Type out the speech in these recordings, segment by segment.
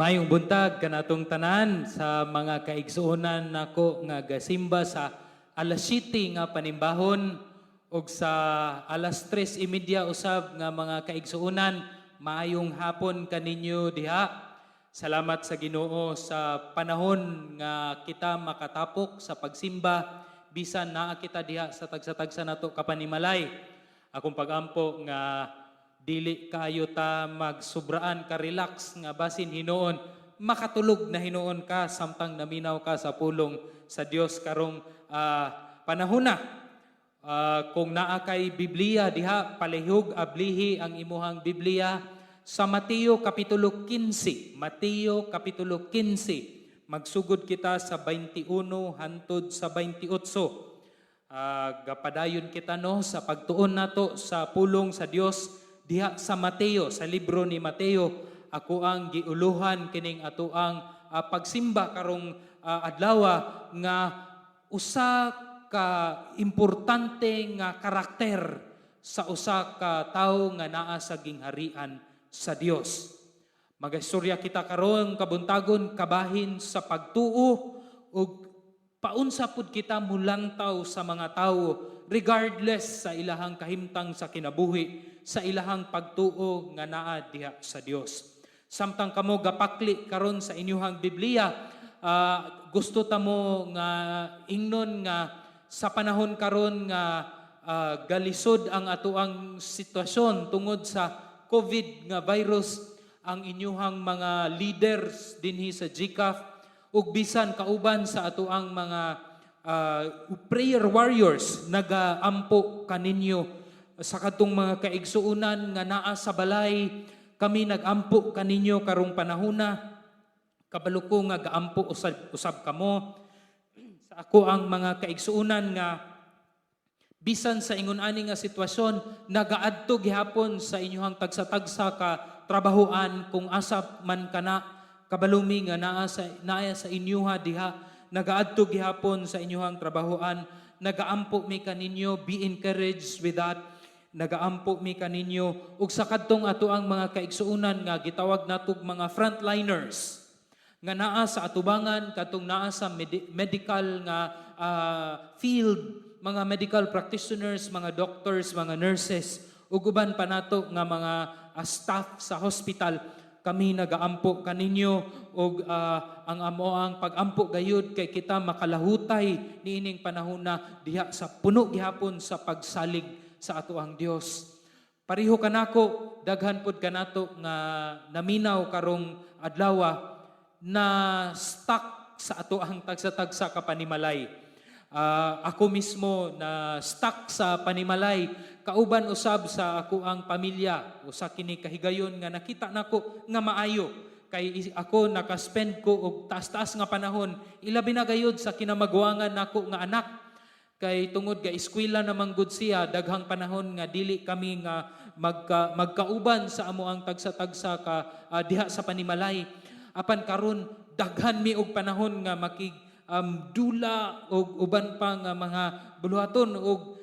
Maayong buntag kanatong tanan sa mga kaigsuonan nako nga gasimba sa alas 7 nga panimbahon ug sa alas 3:30 usab nga mga kaigsuonan. Maayong hapon kaninyo diha. Salamat sa Ginoo sa panahon nga kita makatapok sa pagsimba bisan naa kita diha sa tagsa-tagsa nato kapanimalay. Akong pagampo nga dili kayo ta magsobraan ka relax nga basin hinuon makatulog na hinuon ka samtang naminaw ka sa pulong sa Dios karong panahona. Kung naa kay Biblia diha palihog ablihi ang imuhang Biblia sa Mateo kapitulo 15. Mateo kapitulo 15. Magsugod kita sa 21 hantod sa 28. Gapadayon kita no sa pagtuon nato sa pulong sa Dios diha sa Mateo, sa libro ni Mateo. Ako ang giuluhan kining ato ang pagsimba karong adlaw nga usa ka importante nga karakter sa usa ka tawo nga naa sa gingharian sa Dios. Magastorya kita karon kabuntagon kabahin sa pagtuo ug paunsa pud kita mulantaw sa mga tawo regardless sa ilahang kahimtang sa kinabuhi, sa ilahang pagtuo nga naa diha sa Dios. Samtang kamo gapakli karon sa inyuhang Biblia, gusto ta mo nga ingnon nga sa panahon karon nga galisod ang atoang sitwasyon tungod sa COVID nga virus, ang inyuhang mga leaders dinhi sa GCAF ug bisan kauban sa atoang mga prayer warriors nagaampo kaninyo sa katong mga kaigsuonan nga naa sa balay. Kami nagampo kaninyo karong panahona. Kabalo ko nga gaampo usab kamo sa ako ang mga kaigsuonan nga bisan sa ingon ani nga sitwasyon nagaadto gihapon sa inyong tagsa-tagsa ka trabahoan kung asa man kana kabalumi nga naa sa inyuha diha nagaadto gihapon sa inyuhang trabahoan. Nagaampo mi kaninyo, be encouraged with that. Nagaampo mi kaninyo ug sa kadtong ato ang mga kaigsuonan nga gitawag natog mga frontliners nga naa sa atubangan katong naa sa medical nga field, mga medical practitioners, mga doctors, mga nurses ug uban pa nato nga mga staff sa hospital. Kami nagaampo kaninyo ug ang amoang pagampo gayud kay kita makalahutay niining panahona diha sa puno gihapon sa pagsalig sa ato ang Dios. Pareho kanako daghan pud kanato nga naminaw karong adlaw na stuck sa ato ang tagsa-tagsa ka panimalay. Ako mismo na stuck sa panimalay kauban usab sa ako ang pamilya usa kini kahigayon nga nakita nako nga maayo kay ako naka-spend ko og taas-taas nga panahon ilabi na gayud sa kinamagwangan nako nga anak kay tungod ga eskwela naman gud siya daghang panahon nga dili kami nga magkauban sa amo ang tagsa-tagsa ka diha sa panimalay. Apan karon daghan mi og panahon nga makig dula o uban pa nga mga buluhaton o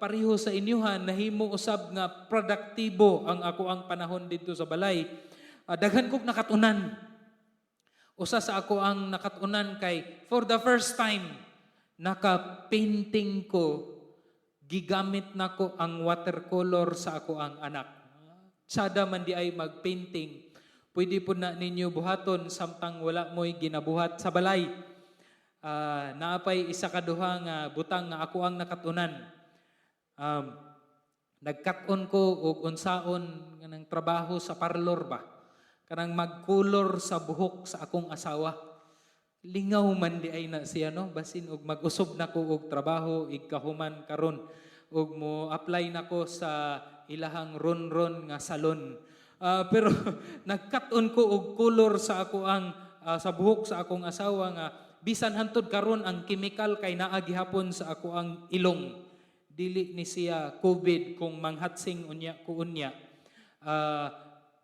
pareho sa inyuhan nahimo usab nga produktibo ang ako ang panahon dito sa balay. Daghan kog nakatunan. Usa sa ako ang nakatunan kay for the first time naka-painting ko, gigamit nako ang watercolor sa ako ang anak. Sada man di ay mag-painting, pwede po na ninyo buhaton samtang wala mo'y ginabuhat sa balay. Naapay isa kaduha nga butang nga ako ang nakatunan. Nagkat-on ko og unsaon nga ng trabaho sa parlor ba. Kanang magkulor sa buhok sa akong asawa. Lingaw man di ay na siya no basin og mag-usob nako og trabaho igkahuman karon og mo apply nako sa ilahang ron-ron nga salon. Pero nagkat-on ko og color sa ako ang sa buhok sa akong asawa nga bisan hantod karon ang chemical kay naa gihapon sa ako ang ilong. Dili ni siya COVID kung manghatsing unya ko unya.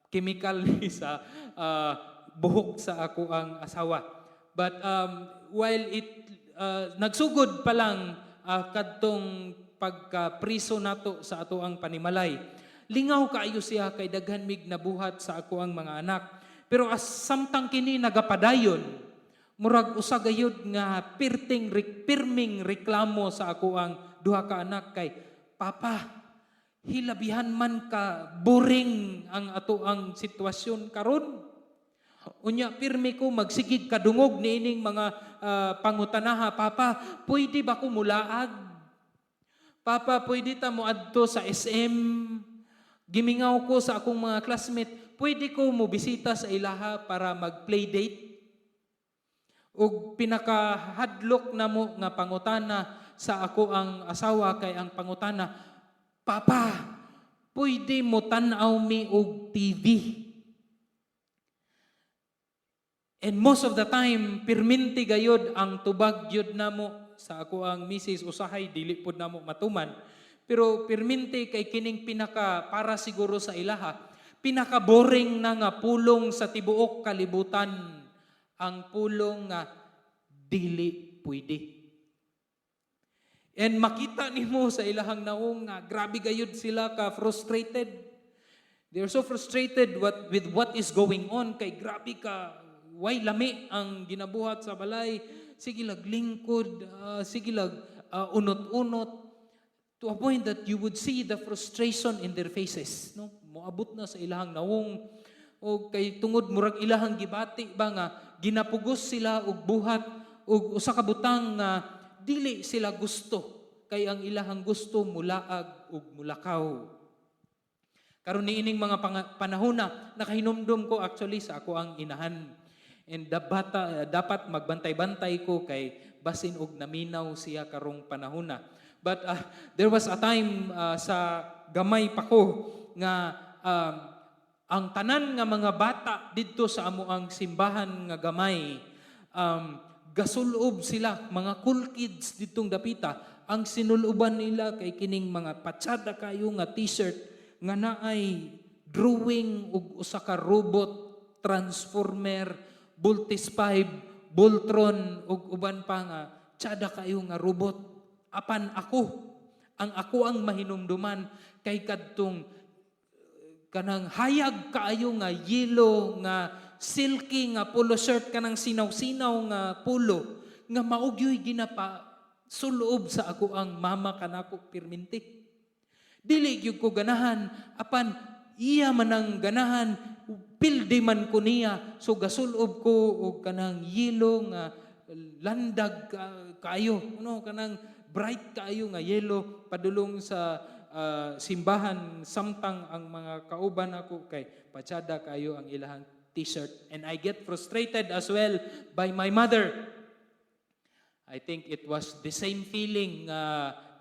Chemical ni sa buhok sa ako ang asawa. But while it nagsugod pa lang kadtong pagka-priso nato sa ato ang panimalay, lingaw kaayo siya kay daghan mig nabuhat sa ako ang mga anak. Pero as samtang kini nagapadayon, murag usa gayud nga pirming reklamo sa ako ang duha ka anak kay, Papa, hilabihan man ka boring ang ato ang sitwasyon karon. Unya pirmi ko magsigig kadungog niining mga pangutanaha, Papa, pwede ba ko mulaag? Papa, pwede ta mo adto sa SM? Gimingaw ko sa akong mga classmate, pwede ko mo bisita sa ilaha para mag-play date? O pinakahadlok na mo nga pangutana sa ako ang asawa kay ang pangutana, Papa, pwede mo tanaw mi og TV? And most of the time, pirminti gayod ang tubag yun na mo sa ako ang misis usahay, dili pod namo matuman. Pero pirminti kay kining pinaka para siguro sa ilaha, pinaka boring na nga pulong sa tibuok kalibutan, ang pulong nga dili pwede. And makita nimo sa ilahang naong nga grabe gayud sila ka frustrated. They are so frustrated with what is going on kay grabe ka way lami ang ginabuhat sa balay. Sige lag lingkod, sige lag unot-unot, to a point that you would see the frustration in their faces. No? Moabot na sa ilahang nawong, o kay tungod murag ilahang gibati ba nga, ginapugos sila og buhat, og usa ka butang nga dili sila gusto, kay ang ilahang gusto mulaag og mulakaw. Karon niining mga panahona, nakahinumdum ko actually sa ako ang inahan. And dapat magbantay-bantay ko kay basin og naminaw siya karong panahona. But there was a time sa gamay pa ko nga ang tanan nga mga bata didto sa amo ang simbahan nga gamay, gasulob sila, mga cool kids ditong dapita. Ang sinuloban nila kay kining mga patsada kayo nga t-shirt nga naay drawing og usa ka robot, transformer, Voltes 5, Voltron, ug uban pa nga, tsada kayo nga robot. Apan ako ang mahinumduman kay kadtong kanang hayag kaayo nga yelo, nga silky nga polo shirt, kanang sinaw-sinaw nga polo, nga maugyoy ginapa suloob sa ako ang mama kanako pirminti. Dili gyud ko ganahan, apan iya man ang ganahan, pildi man ko niya, so gasulob ko og kanang yelo nga landag kaayo, kanang bright kaayo nga yelo padulong sa simbahan, samtang ang mga kauban ako kay patsada kaayo ang ilahang t-shirt. And I get frustrated as well by my mother. I think it was the same feeling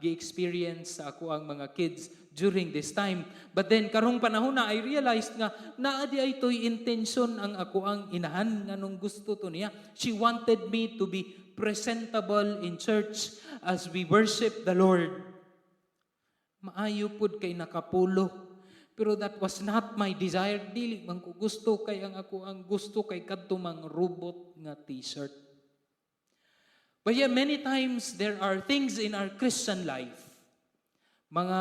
gi-experience sa ako ang mga kids during this time. But then karong panahon na I realized nga naadi ay toy intention ang ako ang inahan nganong gusto to niya. She wanted me to be presentable in church as we worship the Lord. Maayo pud kay nakapulo. Pero that was not my desire. Dili man ko gusto kay ang ako ang gusto kay kadto mang robot nga t-shirt. But yeah, many times there are things in our Christian life, mga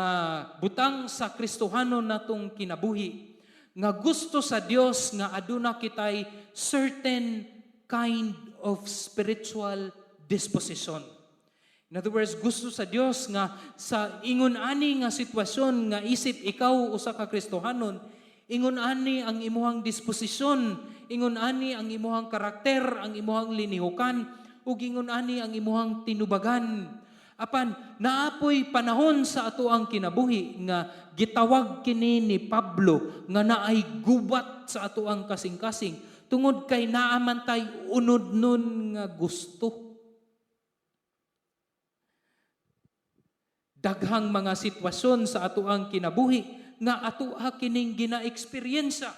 butang sa Kristohanon natong kinabuhi, nga gusto sa Dios nga aduna kitay certain kind of spiritual disposition. In other words, gusto sa Dios nga sa ingon ani nga sitwasyon nga isip ikaw usa ka Kristohanon, ingon ani ang imuhang disposisyon, ingon ani ang imuhang karakter, ang imuhang linihukan, ug ingon ani ang imuhang tinubagan. Apan naapoy panahon sa ato ang kinabuhi nga gitawag kini ni Pablo nga naay gubat sa ato ang kasing-kasing tungod kay naamantay unod nun nga gusto. Daghang mga sitwasyon sa ato ang kinabuhi nga ato kining gina-eksperyensya.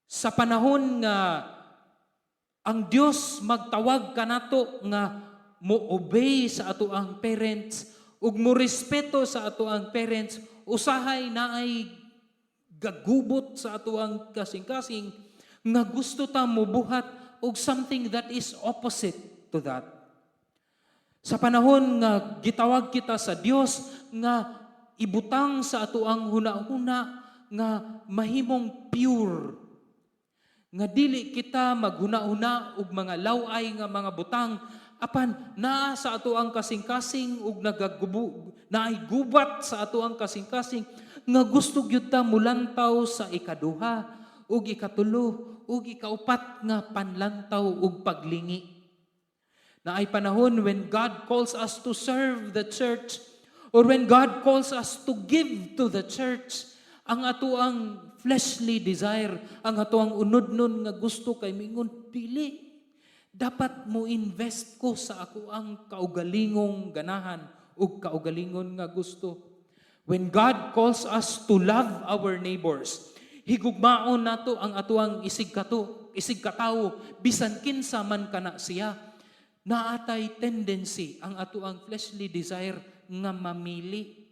Sa panahon nga ang Dios magtawag kanato nga mo-obey sa ato ang parents ug mo respeto sa ato ang parents, usahay naay gagubot sa ato ang kasing-kasing nga gusto ta mobuhat og something that is opposite to that. Sa panahon nga gitawag kita sa Dios nga ibutang sa ato ang hunahuna nga mahimong pure, nga dili kita maghuna-huna og mga laway nga mga butang, apan naa sa ato ang kasing-kasing ug naay gubat sa ato ang kasing-kasing nga gusto gyud ta mulantaw sa ikaduha ug ikatulo ug ikaupat nga panlantaw ug paglingi. Naay panahon when God calls us to serve the church or when God calls us to give to the church, ang ato ang fleshly desire, ang ato ang unod-nun nga gusto kay mingon, dili. Dapat mo invest ko sa ako ang kaugalingong ganahan o kaugalingon nga gusto. When God calls us to love our neighbors, higugmaon nato ang ato ang isig katawo, bisan kinsa man kana siya. Naatay tendency ang ato ang fleshly desire nga mamili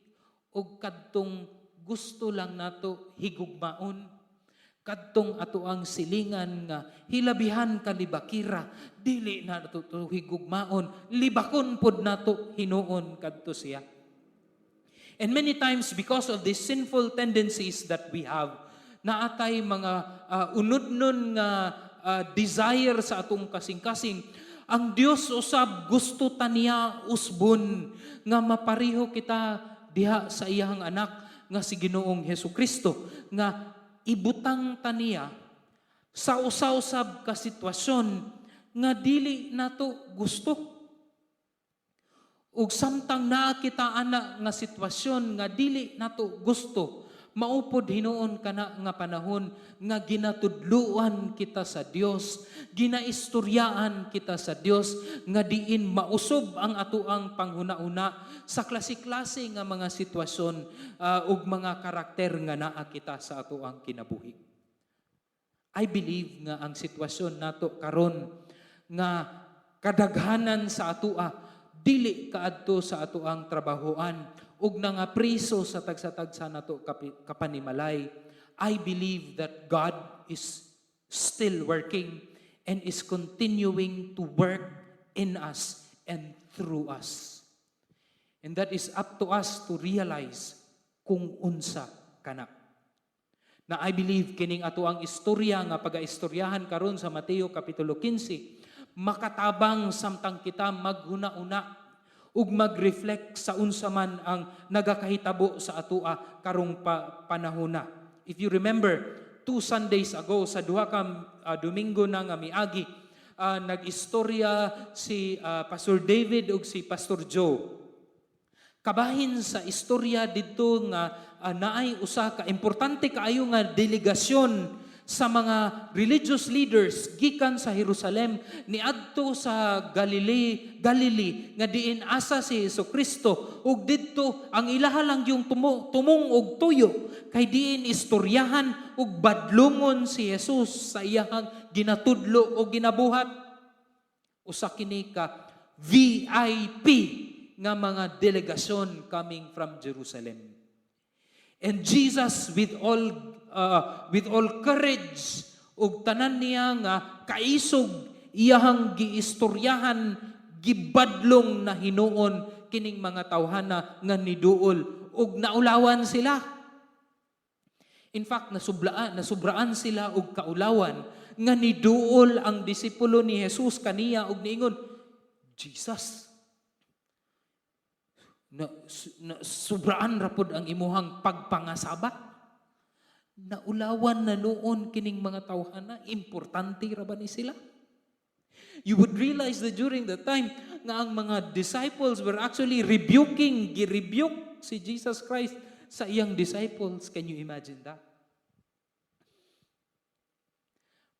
o kadtong gusto lang nato higugmaon. Kadtong ato ang silingan nga hilabihan kalibakira, dili na nato higugmaon, libakon pod nato hinuon kadto siya. And many times because of these sinful tendencies that we have, naatay mga unod-nun nga desire sa atong kasing-kasing, ang Dios usab gusto taniya usbon nga mapariho kita diha sa iyang anak nga si Ginoong Hesukristo, nga ibutang taniya sa usaw-usab ka sitwasyon nga dili nato gusto. Ug samtang naa kita ana nga sitwasyon nga dili nato gusto, maupod hinuon kana nga panahon nga ginatudluan kita sa Dios, ginaistoryaan kita sa Dios nga diin mausob ang atoang panghuna-una sa klase-klase nga mga sitwasyon ug mga karakter nga naa kita sa atoang kinabuhi. I believe nga ang sitwasyon nato karon nga kadaghanan sa atoa dili kaadto sa atoang trabahoan ug nga priso sa tagsa-tagsa nato kapanimalay. I believe that God is still working and is continuing to work in us and through us. And that is up to us to realize kung unsa kana. Na I believe kining ato ang istorya nga pagaistoryahan karon sa Mateo Kapitulo 15, makatabang samtang kita maghuna-una ug mag-reflect sa unsa man ang nagakahitabo sa atoa karong panahona. If you remember, 2 Sundays ago, sa duha ka Domingo na nga miagi, nag-istorya si Pastor David ug si Pastor Joe. Kabahin sa istorya dito nga naay usa ka importante kaayo nga delegasyon sa mga religious leaders gikan sa Jerusalem niadto sa Galilee nga diin asa si Hesukristo ug didto ang ilaha lang yung tumong og tuyo kay diin istoryahan ug badlungon si Jesus sa iyang ginatudlo o ginabuhat. Usa kini ka VIP nga mga delegasyon coming from Jerusalem. And Jesus with all courage ug tanan niya nga kaisog iyahang giistoryahan gibadlong na hinuon kining mga tawhana nga niduol ug naulawan sila. In fact, nasubraan sila og kaulawan nga niduol ang disipulo ni Jesus kaniya ug niingon, Jesus, subraan rapod ang imuhang pagpangasaba. Naulawan na noon kining mga tawhana, importante ra ba ni sila? You would realize that during the time nga ang mga disciples were actually girebuke si Jesus Christ sa iyang disciples. Can you imagine that?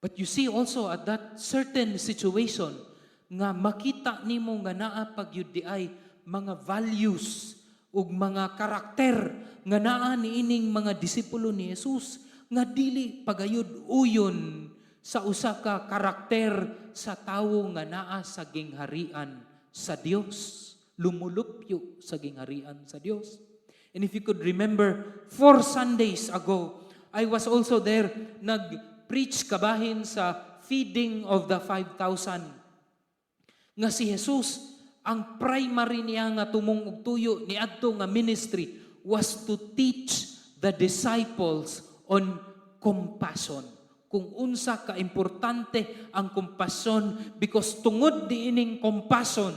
But you see also at that certain situation nga makita nimo nga naa pagyud di ay mga values ug mga karakter nga naa niining mga disipulo ni Jesus nga dili pagayud uyon sa usa ka karakter sa tawo nga naa sa gingharian sa Dios, lumulupyo sa gingharian sa Dios. And if you could remember, 4 Sundays ago, I was also there, nag-preach kabahin sa feeding of the 5,000. Nga si Jesus, ang primary niya nga tumong og tuyo niadto nga ministry was to teach the disciples on compassion. Kung unsa ka importante ang compassion, because tungod diining compassion,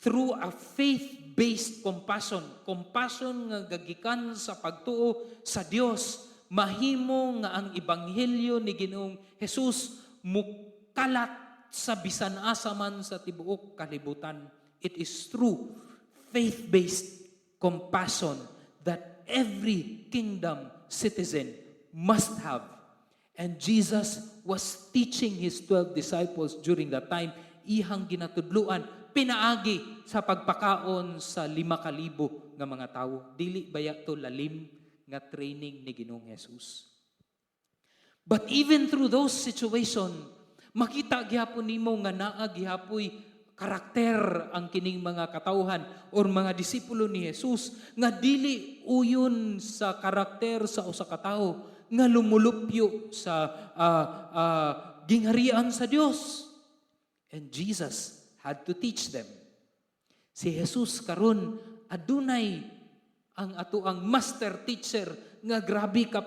through a faith-based compassion nga gagikan sa pagtuo sa Dios, mahimo nga ang ebanghelyo ni Ginoong Hesus mukalat sa bisan asa man sa tibuok kalibutan. It is through faith-based compassion that every kingdom citizen must have. And Jesus was teaching His 12 disciples during that time, ihang ginatudluan, pinaagi sa pagpakaon sa 5,000 nga mga tao. Dili baya to lalim nga training ni Ginoong Hesus. But even through those situations, makita gihapon nimo nga naa gihapoy karakter ang kining mga katawhan or mga disipulo ni Jesus nga dili uyon sa karakter sa usa ka tawo nga lumulupyo sa gingharian sa Dios. And Jesus had to teach them. Si Jesus karon adunay ang atoang master teacher nga grabe ka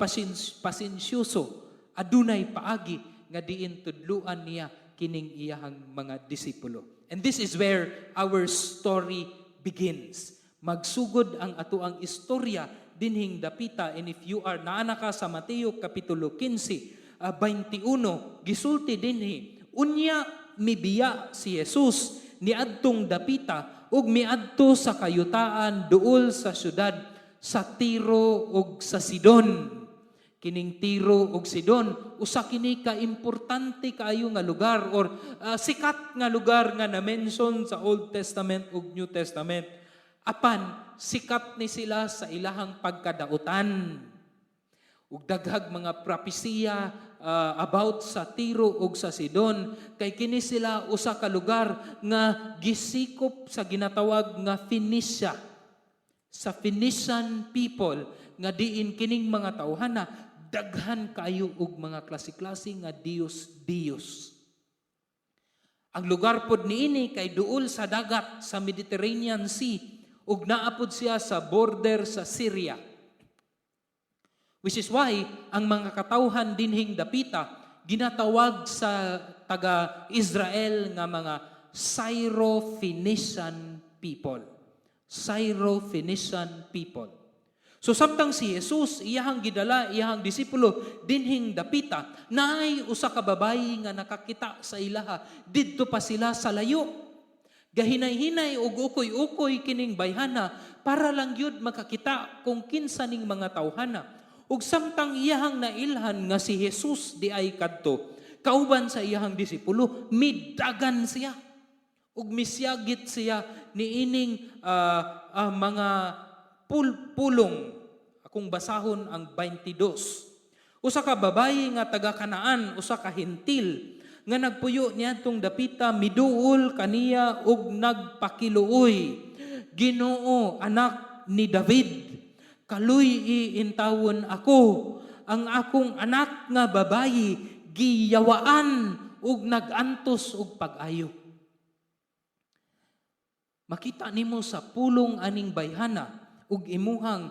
pasensyoso, adunay paagi nga diin tudluan niya kining iyahang mga disipulo. And this is where our story begins. Magsugod ang atoang istorya dinhing dapita, and if you are naana ka sa Mateo kapitulo 15, 21, gisulti dinhi, unya mibiya si Jesus niadtong dapita ug miadto sa kayutaan duol sa syudad sa Tiro ug sa Sidon. Kining Tiro ug Sidon, usa kini ka importante kaayo nga lugar or sikat nga lugar nga na-mention sa Old Testament ug New Testament. Apan sikat ni sila sa ilahang pagkadautan. Ug daghag mga propesiya about sa Tiro ug sa Sidon, kay kini sila usa ka lugar nga gisikop sa ginatawag nga Phoenicia. Sa Phoenician people nga diin kining mga tawhana daghan kaayo og mga klase-klase nga Dios. Ang lugar pod niini kay duol sa dagat sa Mediterranean Sea ug naapod siya sa border sa Syria. Which is why ang mga katawhan dinhing dapita ginatawag sa taga-Israel nga mga Syro-Phoenician people. Syro-Phoenician people. So samtang si Jesus iyahang gidala iyahang disipulo dinhing dapita, naay usa ka babayi nga nakakita sa ilaha didto pa sila sa layo. Gahinay-hinay ug ukoy-ukoy kining bayhana para lang gyud makakita kung kinsa ning mga tawhana. Ug samtang iyahang nailhan nga si Jesus di ay kadto, kauban sa iyahang disipulo, midagan siya. Ug misyagit siya niining mga pulong. Akong basahon ang 22. Usa ka babayi nga taga Kanaan, usa ka hentil nga nagpuyo niadtong dapita, miduol kaniya ug nagpakiluoy. Ginoo, anak ni David, kaluy iintawon ako. Ang akong anak nga babayi giyawaan ug nagantos og pag-ayo. Makita nimo sa pulong aning bayhana ug imuhang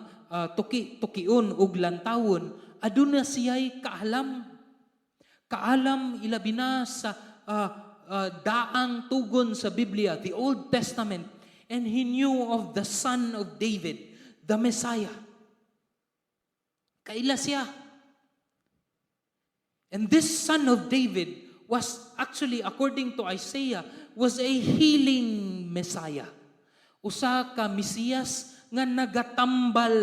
tukion ug lantawon, aduna siya'y kaalam ilabi na sa daang tugon sa Biblia, the Old Testament, and he knew of the Son of David, the Messiah. Kaila siya. And this Son of David was actually, according to Isaiah, was a healing Messiah. Usa ka Mesiyas nga nagatambal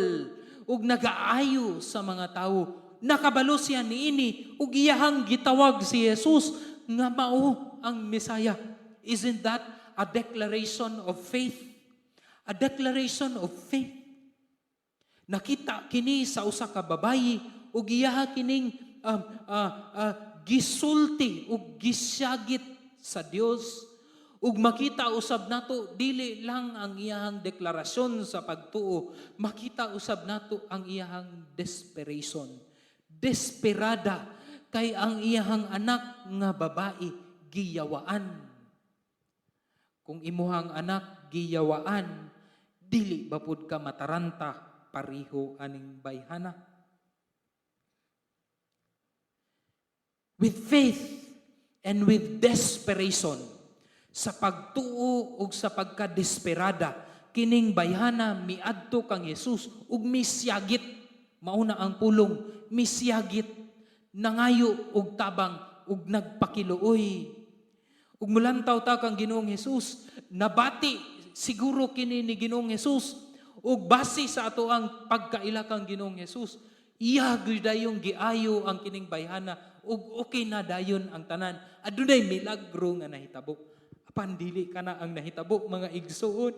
ug nagaayo sa mga tao. Nakabalo siya niini ug iyahang gitawag si Jesus nga mao ang Messiah. Isn't that a declaration of faith? A declaration of faith. Nakita kini sa usa ka babayi ug iyaha kining gisulti ug gisyagit sa Dios. Ug makita usab nato dili lang ang iyahang deklarasyon sa pagtuo, makita usab nato ang iyahang desperation. Desperada kay ang iyahang anak nga babae giyawaan. Kung imuhang anak giyawaan, dili ba pud ka mataranta pareho aning bayhana? with faith and with desperation, sa pagtuo ug sa pagkadesperada, kining bayhana miadto kang Jesus ug misyagit, mauna ang pulong, misyagit, nangayo og tabang ug nagpakiluoy. Ug mulantaw ta kang Ginoong Jesus, nabati siguro kini ni Ginoong Jesus, ug base sa ato ang pagkaila kang Ginoong Jesus, iya gayong giayo ang kining bayhana ug okay na dayon ang tanan. Adunay milagro nga nahitabo. Apan dili kana ang nahitabo, mga igsuon.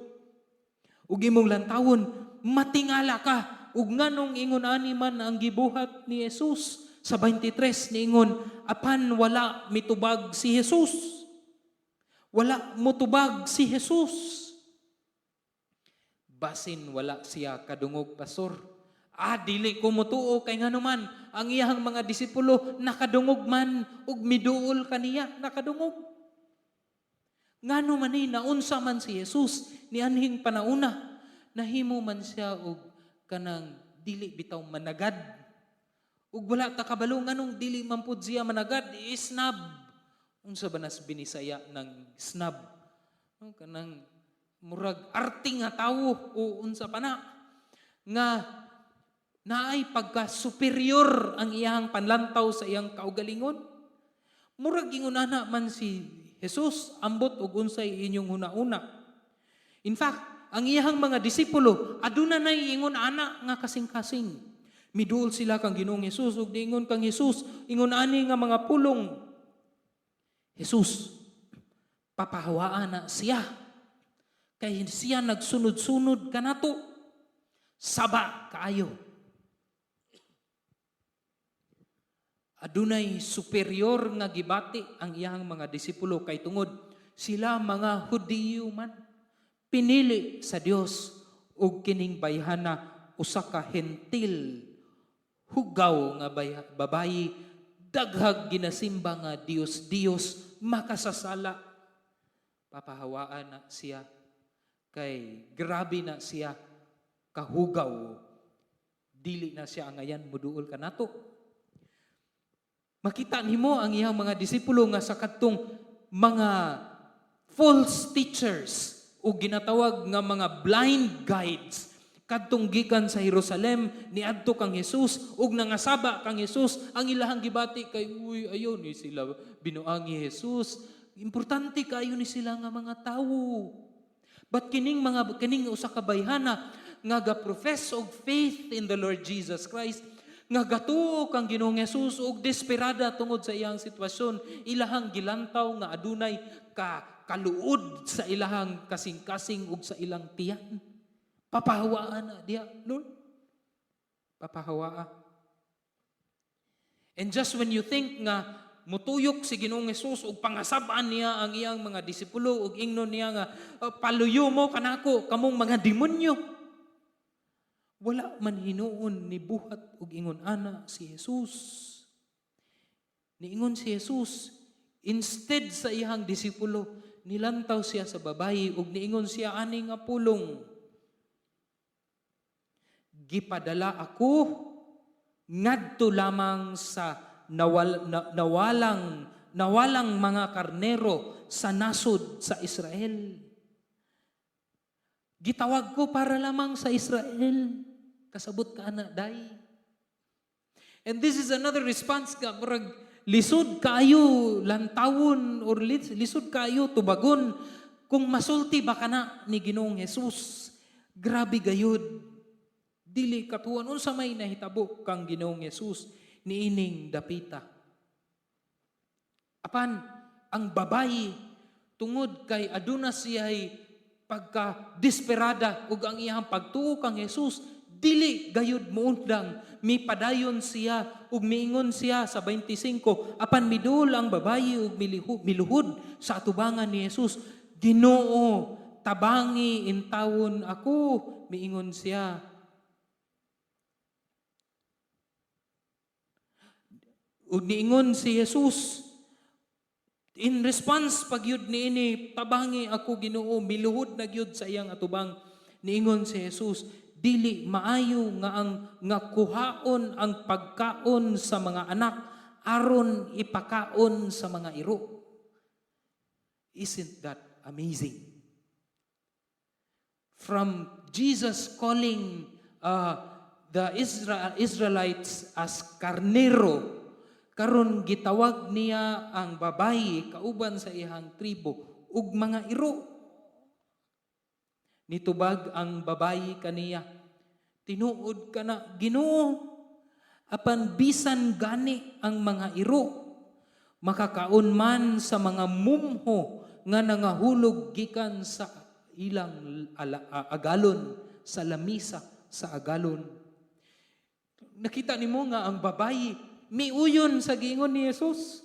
Ug imong lantawon, matingala ka ug nganong ingon ani man ang gibuhat ni Jesus sa 23 niingon, apan wala mitubag si Jesus. Wala motubag si Jesus. Basin wala siya kadungog, pastor. Dili ko motuo kay nganuman ang iyang mga disipulo nakadungog man ug miduol kaniya nakadungog. Ngano man ni naunsa man si Jesus ni anhing panauna, nahimo man siya og kanang dili bitaw managad. Ug wala ta kabalo nganong dili man pud siya managad, isnab. Unsa ba nas binisaya ng snub? Kanang murag arting nga tawo o unsa pa na nga naay pagka superior ang iyang panlantaw sa iyang kaugalingon. Murag ingunana man si Jesus ambot og unsay inyong huna-una. In fact, ang iyang mga disipulo aduna nay ingon ana nga kasing-kasing. Miduol sila kang Ginoong Jesus ug diingon kang Jesus, ingon ani nga mga pulong, Jesus, papahawaan na siya. Kay siya nagsunod-sunod kanato. Saba kaayo. Adunay superior nga gibati ang iyang mga disipulo kay tungod sila mga Hudiyo man. Pinili sa Dios ug kining bayhana usa ka hentil hugaw nga babayi, daghag ginasimba nga Dios makasasala. Papahawaan na siya kay grabe na siya kahugaw. Dili na siya angayan muduol kanato. Makita nimo ang iyang mga disipulo nga sa kadtong mga false teachers o ginatawag nga mga blind guides kadtong gikan sa Jerusalem niadto kang Jesus ug nangasaba kang Jesus, ang ilahang gibati kay uy ayo ni sila binuangi Jesus, importante kayo ni sila nga mga tawo. But kining usa ka bayhana nga ga-profess og faith in the Lord Jesus Christ, nga gatuo kang Ginoong Jesus ug desperada tungod sa iyang sitwasyon, ilahang gilantaw nga adunay kaluod sa ilahang kasing-kasing ug sa ilang tiyan. Papahawaan na diya, Lord. Papahawaa. And just when you think nga mutuyok si Ginoong Jesus ug pangasab-an niya ang iyang mga disipulo ug ingnon niya nga paluyo mo kanako kamong mga demonyo, wala man hinuon ni buhat ug ingon ana si Jesus. Niingon si Jesus, instead sa iyang disipulo, nilantaw siya sa babayi ug niingon siya ani nga pulong, gipadala ako ngadto lamang sa nawalang mga karnero sa nasod sa Israel. Gitawag ko para lamang sa Israel. Kasabot ka na, day. And this is another response ka, murag lisod kayo lantawon or lisod kayo tubagon kung masulti ba ka na ni Ginoong Jesus. Grabe gayud. Dili katuan unsa may nahitabo kang Ginoong Jesus niining dapita. Apan ang babayi tungod kay aduna siya'y pagka desperada ug ang iyang pagtuo kang Jesus, dili gayud muundang, mipadayon siya ug miingon siya sa 25, apan midul ang babayi ug miluhod sa atubangan ni Jesus, Ginoo, tabangi intawon ako, miingon siya. Ug niingon si Jesus, in response pagyud niini, tabangi ako Ginoo, miluhod na gyud sa iyang atubang. Niingon si Jesus, dili maayo nga kuhaon ang pagkaon sa mga anak aron ipakaon sa mga iro. Isn't that amazing? From Jesus calling the Israelites as karnero, karon gitawag niya ang babayi kauban sa iyang tribo ug mga iro. Nitubag ang babayi kaniya, tinuod ka na Ginoo, apan bisan gani ang mga iro, makakaon man sa mga mumho nga nangahulog gikan sa ilang agalon, sa lamisa sa agalon. Nakita nimo nga ang babayi miuyon sa giingon ni Jesus.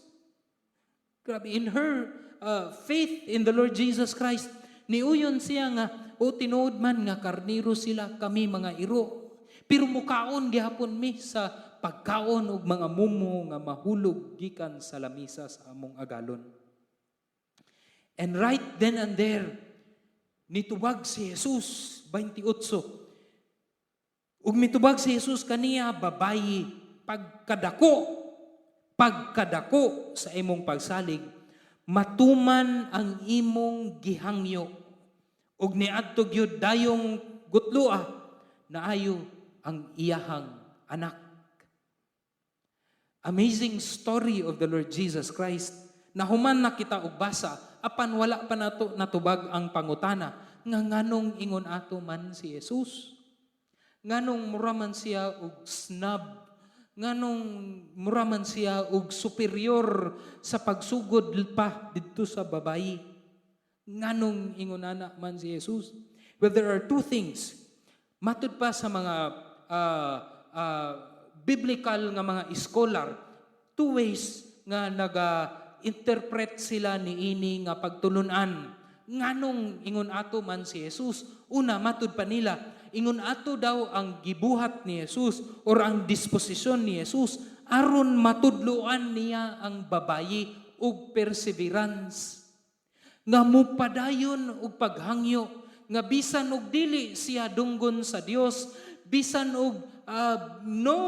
Grabe, in her faith in the Lord Jesus Christ, niuyon siya nga, o tinuod man nga karniro sila, kami mga iro. Pero mukaon gihapon mi sa pagkaon og mga mumo nga mahulog gikan sa lamisa sa among agalon. And right then and there, nitubag si Jesus, 28. Ug mitubag si Jesus kaniya, babayi, pagkadako sa imong pagsalig, matuman ang imong gihangyo, ug niadto gyud dayong gutloa, naayo ang iyahang anak. Amazing story of the Lord Jesus Christ. Nahuman na kita og basa, apan wala pa nato natubag ang pangutana, nga nganong ingon ato man si Jesus? Nganong muraman siya og snub? Nganong muraman siya og superior sa pagsugod pa didto sa babayi? Nganong ingonana man si Jesus? Well, there are two things. Matud pa sa mga biblical nga mga scholar, two ways nga naga-interpret sila ni ini nga pagtulunan. Nganong ingon ato man si Jesus? Una, matud pa nila, ingon ato daw ang gibuhat ni Jesus or ang disposisyon ni Jesus aron matudluan niya ang babayi og perseverance. Nga mupadayon og paghangyo, nga bisan og dili siya dunggon sa Dios, bisan og no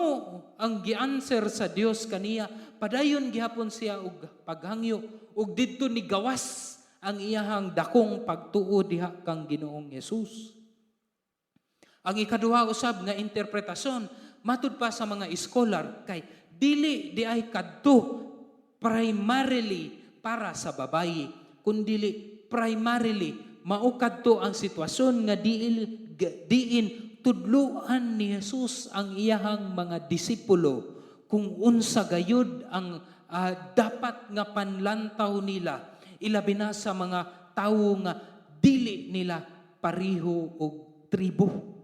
ang gi-answer sa Dios kaniya, padayon gihapon siya og paghangyo, og didto ni gawas ang iyahang dakong pagtuo diha kang Ginoong Jesus. Ang ikaduha usab nga interpretasyon, matud pa sa mga scholar, kay dili di ay kadto primarily para sa babayi, kundili primarily maukad to ang sitwasyon nga diin tudluan ni Jesus ang iyahang mga disipulo kung unsa gayud ang dapat nga panlantaw nila, ilabi na sa mga tawo nga dili nila pareho og tribo.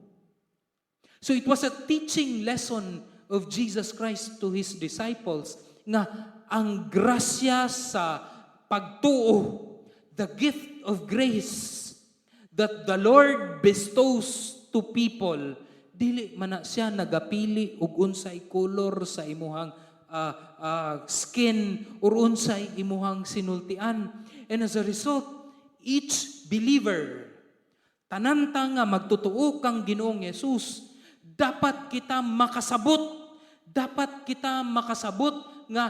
So it was a teaching lesson of Jesus Christ to His disciples nga ang grasya sa pagtuo, the gift of grace that the Lord bestows to people, dili man na siya nagapili og unsay color sa imuhang skin or unsay imuhang sinultian. And as a result, each believer, tananta nga magtutuo kang Ginoong Yesus, dapat kita makasabot nga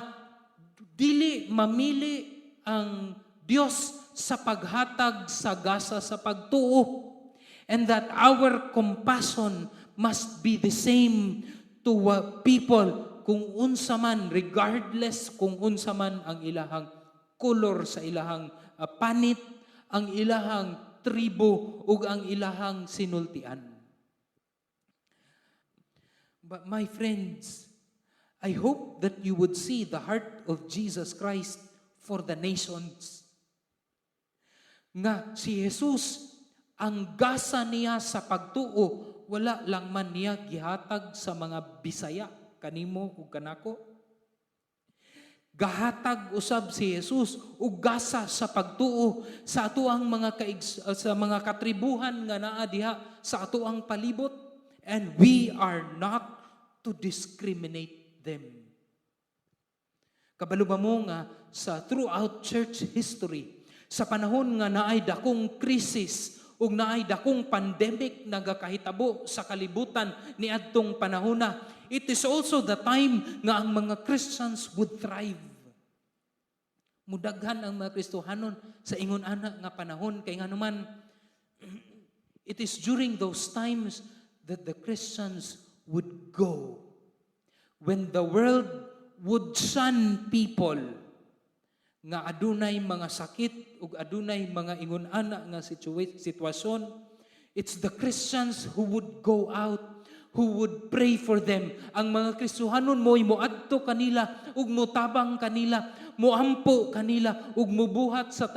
dili mamili ang Dios sa paghatag sa gasa sa pagtuo, and that our compassion must be the same to people kung unsa man, regardless kung unsa man ang ilahang color sa ilahang panit, ang ilahang tribo ug ang ilahang sinultian. But my friends, I hope that you would see the heart of Jesus Christ for the nations. Nga si Jesus, ang gasa niya sa pagtuo, wala lang man niya gihatag sa mga Bisaya, kanimo ug kanako. Gahatag usab si Jesus og gasa sa pagtuo sa atoang sa mga katribuhan nga naa diha sa atoang palibot, and we are not to discriminate them. Kabalo ba mo nga sa throughout church history, sa panahon nga naay dakong krisis ug naay dakong pandemic nagakahitabo sa kalibutan niadtong panahona, it is also the time nga ang mga Christians would thrive. Mudaghan ang mga Kristohanon sa ingon ana nga panahon kay nganuman it is during those times that the Christians would go. When the world would shun people nga adunay mga sakit ug adunay mga ingon ana nga sitwasyon, it's the Christians who would go out, who would pray for them. Ang mga Kristohanon moadto kanila ug motabang kanila, moampo kanila ug mubuhat sa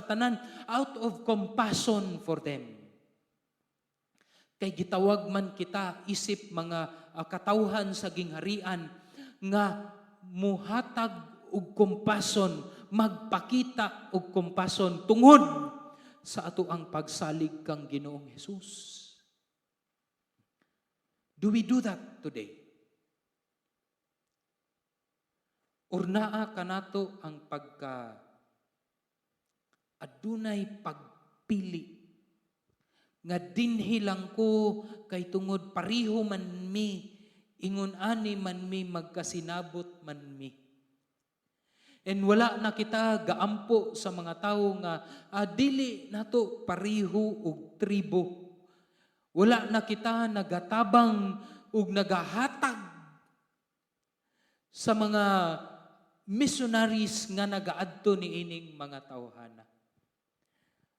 tanan out of compassion for them. Kay gitawag man kita isip mga katawhan sa gingharian nga muhatag og compassion, magpakita og compassion tungod sa ato ang pagsalig kang Ginoong Hesus. Do we do that today? Or naa kanato ang adunay pagpili nga dinhi lang ko kay tungod pareho man mi, ingon ani man mi, magkasinabot man mi. And wala na kita gaampo sa mga tao nga dili nato pareho og tribo. Wala na kita nagatabang ug nagahatag sa mga missionaries nga nagaadto niining mga tawhana.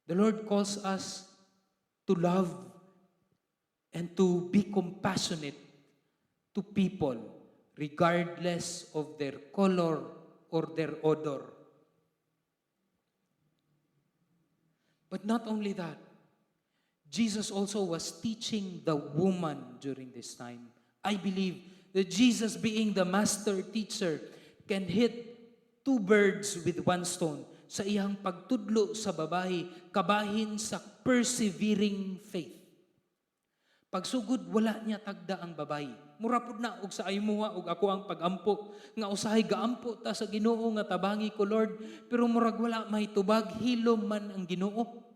The Lord calls us to love and to be compassionate to people regardless of their color or their odor. But not only that, Jesus also was teaching the woman during this time. I believe that Jesus, being the master teacher, can hit two birds with one stone sa iyang pagtudlo sa babae, kabahin sa persevering faith. Pagsugod, wala niya tagda ang babae. Murapod na, og sa aymuha, og ako ang pagampo. Nga usahay gaampo ta sa Ginoo nga tabangi ko, Lord. Pero murag wala may tubag, hilom man ang Ginoo.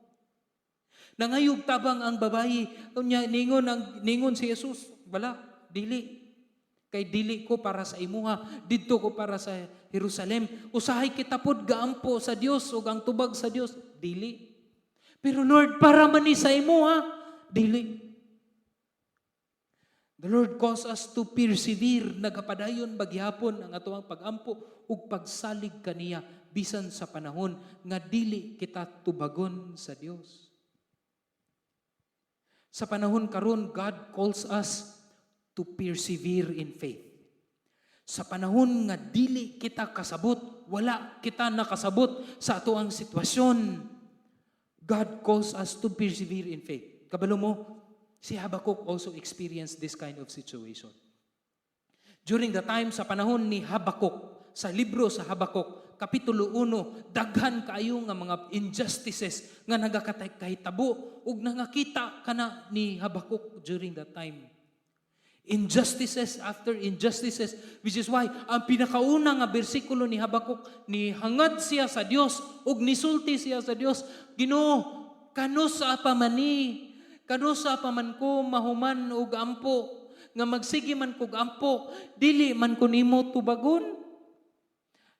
Nangayog tabang ang babae. Ningon si Jesus, wala, dili. Kay dili ko para sa imuha, didto ko para sa Jerusalem. Usahay kita pod gaampo sa Dios ug ang tubag sa Dios, dili. Pero Lord, para man ni sa imuha, dili. The Lord calls us to persevere, nagapadayon bagyapon ang atoang pagampo ug pagsalig kaniya bisan sa panahon nga dili kita tubagon sa Dios. Sa panahon karon, God calls us to persevere in faith. Sa panahon nga dili kita kasabot, wala kita nakasabot sa atoang sitwasyon, God calls us to persevere in faith. Kabalo mo, si Habakkuk also experienced this kind of situation. During the time sa panahon ni Habakkuk, sa libro sa Habakkuk, Kapitulo 1, daghan kaayo nga mga injustices nga nagakahitabo ug nangakita kana ni Habakkuk during that time. Injustices after injustices, which is why ang pinakauna nga bersikulo ni Habakkuk, ni hangad siya sa Dios ug nisulti siya sa Dios, Ginoo, kano sa pamani, kano sa paman ko mahuman og ampo, nga magsige man kog ampo, dili man ko nimo tubagon.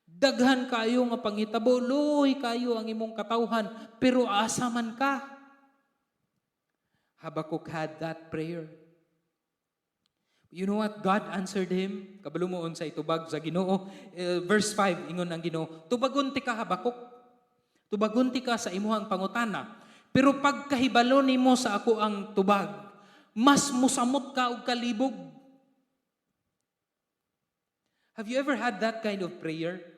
Daghan kayo nga pangitabo, luoy kayo ang imong katawhan, pero asa man ka. Habakkuk had that prayer. You know what? God answered him. Kabalo mo sa itubag sa Ginoo. Verse 5, ingon ang Ginoo, tubagon ti ka, Habakkuk. Tubagon ti ka sa imuhang pangutana. Pero pagkahibalo nimo sa ako ang tubag, mas musamot ka og kalibog. Have you ever had that kind of prayer?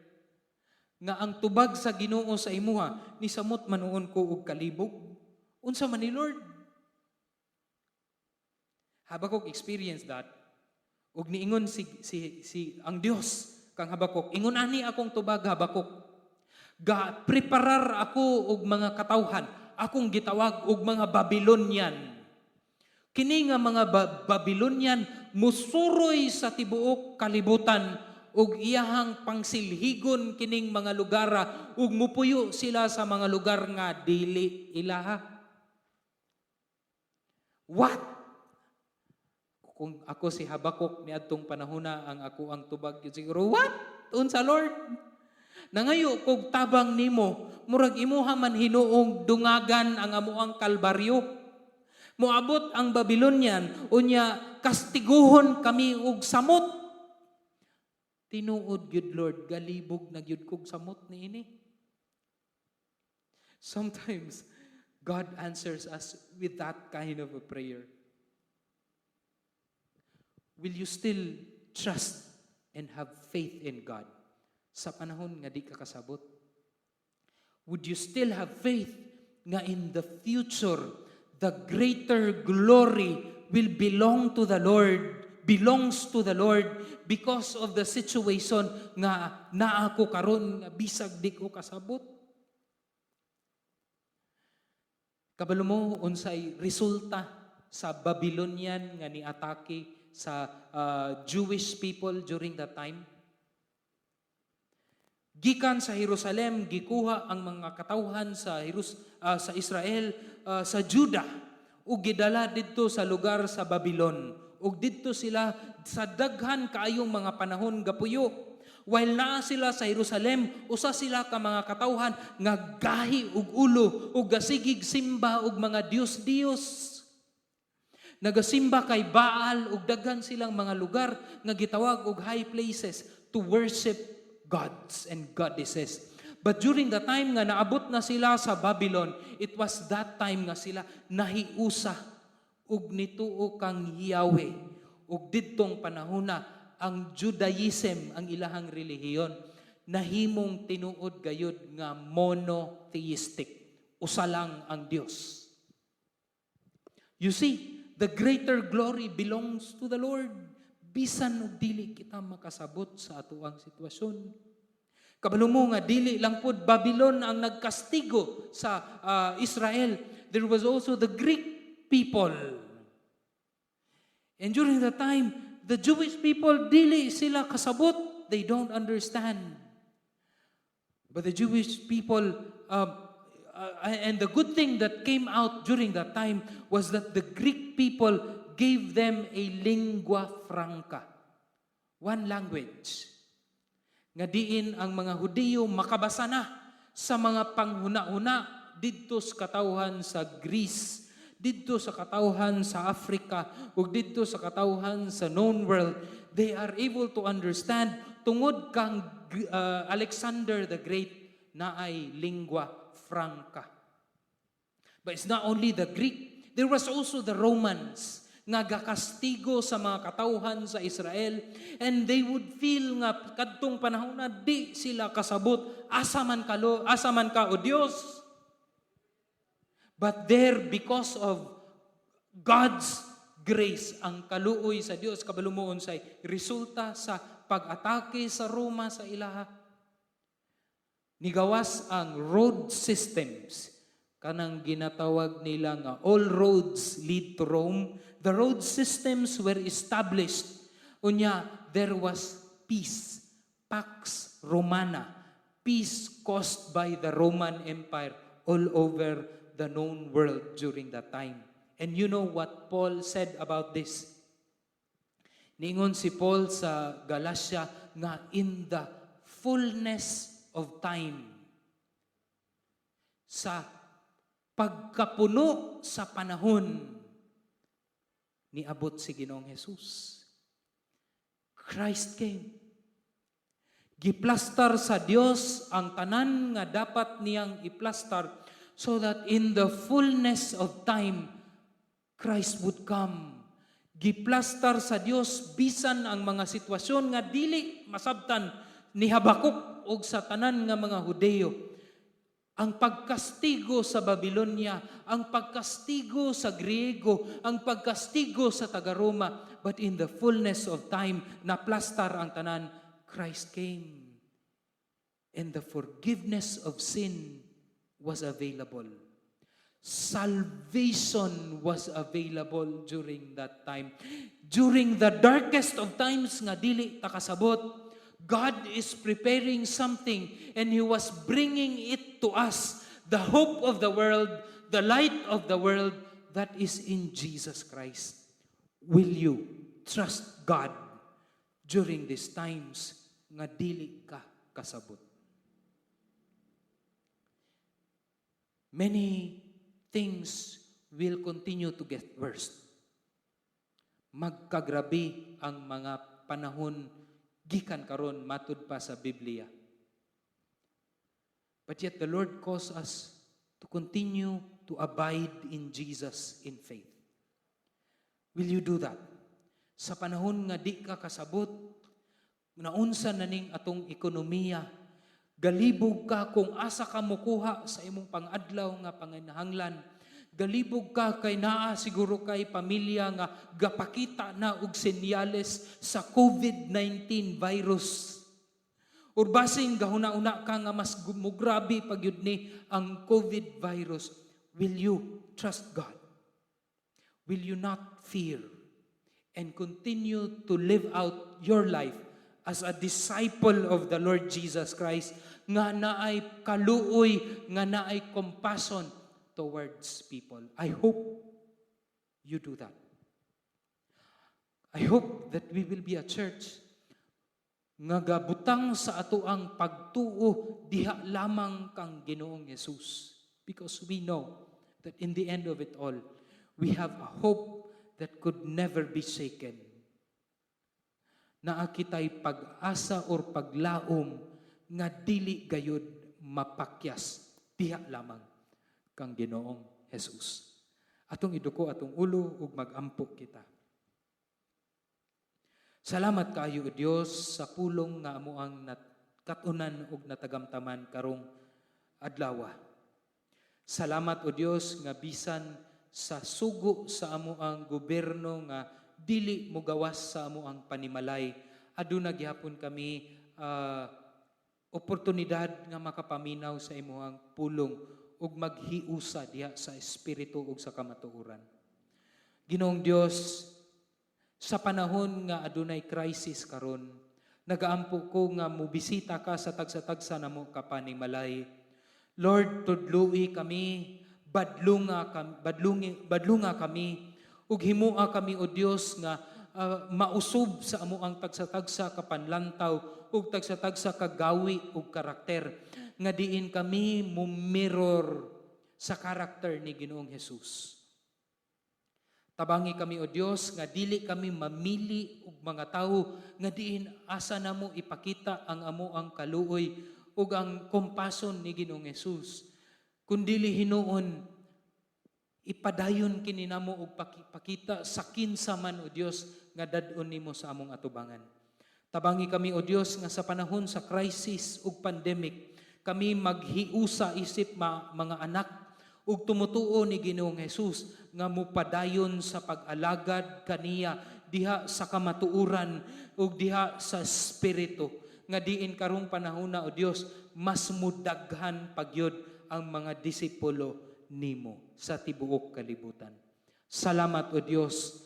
Nga ang tubag sa Ginoo sa imuha, ni samot manuon ko og kalibog? Unsa man ni Lord? Habakkuk experienced that. Ug niingon si ang Dios kang Habakkuk, ingon ani akong tubag, Habakkuk. Preparar ako og mga katawhan, akong gitawag og mga Babylonian. Kini nga mga Babylonian musuroy sa tibuok kalibutan ug iyahang pangsilhigon kining mga lugara ug mupuyo sila sa mga lugar nga dili ilaha. What? kung ako si Habakuk niadtong panahona ang ako ang tubag yun siguro, what? Unsa Lord? Nangayo kog tabang nimo, murag imuha man hinuong dungagan ang amuang kalbaryo. Moabot ang Babylonian, unya kastiguhon kami og samot. Tinuod gyud Lord, galibog na gyud kog samot niini. Sometimes God answers us with that kind of a prayer. Will you still trust and have faith in God sa panahon nga di ka kasabot? Would you still have faith nga in the future, the greater glory will belongs to the Lord because of the situation nga naa ko karon nga bisag di ko kasabot? Kabalo mo unsay resulta sa Babylonian nga niatake sa Jewish people during that time? Gikan sa Jerusalem gikuha ang mga katawhan sa Israel, sa Juda, ug gidala didto sa lugar sa Babylon, ug didto sila sa daghan kaayong mga panahon gapuyo. While naa sila sa Jerusalem, usa sila ka mga katawhan nga gahi ug ulo ug gasigig simba ug mga Dios. Nagasimba kay Baal ug daghan silang mga lugar nga gitawag og high places to worship gods and goddesses. But during the time nga naabot na sila sa Babylon, it was that time nga sila nahiusa ug nituo kang Yahweh. Ug didtong panahona ang Judaism ang ilahang relihiyon nahimong tinuod gayud nga monotheistic. Usa lang ang Dios. You see, the greater glory belongs to the Lord. Bisan og dili kita makasabot sa atuang sitwasyon. Kabalo mo nga dili lang pud Babylon ang nagkastigo sa Israel. There was also the Greek people. And during that time, the Jewish people dili sila kasabot. They don't understand. But the Jewish people and the good thing that came out during that time was that the Greek people gave them a lingua franca. One language. Nga diin ang mga Hudiyo makabasa na sa mga panghuna-huna didto sa katawhan sa Greece, didto sa katawhan sa Africa, ug didto sa katawhan sa known world. They are able to understand tungod kang Alexander the Great na ay lingua franca. But it's not only the Greek, there was also the Romans nga gakastigo sa mga katawhan sa Israel, and they would feel nga kadtong panahon na di sila kasabot asa man ka o Dios. But there, because of God's grace, ang kaluoy sa Dios kabalo mo unsay resulta sa pag-atake sa Roma sa ilaha, nigawas ang road systems kanang ginatawag nila nga all roads lead to Rome. The road systems were established. Unya, there was peace. Pax Romana. Peace caused by the Roman Empire all over the known world during that time. And you know what Paul said about this? Niingon si Paul sa Galatia nga in the fullness of time, sa pagkapuno sa panahon, niabot si Ginoong Jesus. Christ came. Giplastar sa Dios ang tanan nga dapat niyang iplastar so that in the fullness of time, Christ would come. Giplastar sa Dios bisan ang mga sitwasyon nga dili masabtan ni Habakuk o sa tanan nga mga Hudeyo. Ang pagkastigo sa Babylonia, ang pagkastigo sa Griego, ang pagkastigo sa taga-Roma, but in the fullness of time, naplastar ang tanan, Christ came. And the forgiveness of sin was available. Salvation was available during that time. During the darkest of times nga dili takasabot, God is preparing something and He was bringing it to us. The hope of the world, the light of the world that is in Jesus Christ. Will you trust God during these times nga dili ka kasabot. Many things will continue to get worse. Magkagrabe ang mga panahon gikan karon matud pa sa Biblia. But yet the Lord calls us to continue to abide in Jesus in faith. Will you do that? Sa panahon nga di ka kasabot, naunsa na ning atong ekonomiya, galibog ka kung asa ka mokuha sa imong pang-adlaw nga panginahanglan. Galibog ka kay naa siguro kay pamilya nga gapakita na og senyales sa COVID-19 virus. Or basing gahuna-una ka nga mas mugrabe pagyud ni ang COVID virus. Will you trust God? Will you not fear and continue to live out your life as a disciple of the Lord Jesus Christ, nga naay kaluoy, nga naay compassion towards people? I hope you do that. I hope that we will be a church nga gabutang sa ato ang pagtuo diha lamang kang Ginoong Hesus. Because we know that in the end of it all, we have a hope that could never be shaken. Naa kitay pag-asa or paglaom nga dili gayud mapakyas diha lamang kang Ginoong Hesus. Atong iduko atong ulo ug magampo kita. Salamat kaayo o Dios sa pulong nga amo ang katunan ug natagamtaman karong adlaw. Salamat o Dios nga bisan sa sugo sa amo ang gobyerno nga dili mo gawas sa amo ang panimalay, aduna gyapon kami oportunidad nga makapaminaw sa imuhang pulong ug maghiusa diha sa espiritu ug sa kamatuoran. Ginoong Dios, sa panahon nga adunay crisis karon, nagaampo ko nga mubisita ka sa tagsa-tagsa namo ka panimalay. Lord, tudloi kami, badlunga kami, ug himua kami o Dios nga mausob sa amo ang tagsa-tagsa ka panlantaw ug tagsa-tagsa ka gawi ug karakter, nga diin kami mirror sa karakter ni Ginoong Hesus. Tabangi kami o Dios nga dili kami mamili og mga tawo nga diin asa namo ipakita ang amo ang kaluoy ug ang kompason ni Ginoong Hesus, kundili hinuon ipadayon kini namo og pakita sa kinsa man o Dios nga dad-on nimo sa among atubangan. Tabangi kami o Dios nga sa panahon sa crisis ug pandemic, kami maghiusa isip mga anak ug tumutuo ni Ginoong Hesus nga mupadayon sa pag-alagad kaniya diha sa kamatuuran ug diha sa espiritu, nga diin karong panahon na o Dios mas mudaghan pagyod ang mga disipulo nimo sa tibuok kalibutan. Salamat o Dios,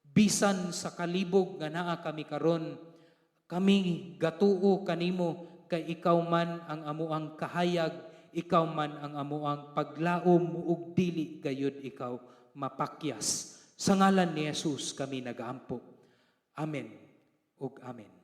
bisan sa kalibog nga naa kami karon, kami gatuo kanimo kay ikaw man ang amuang kahayag, ikaw man ang amuang paglaom ug dili gayud ikaw mapakyas. Sa ngalan ni Jesus kami nagaampo. Amen ug amen.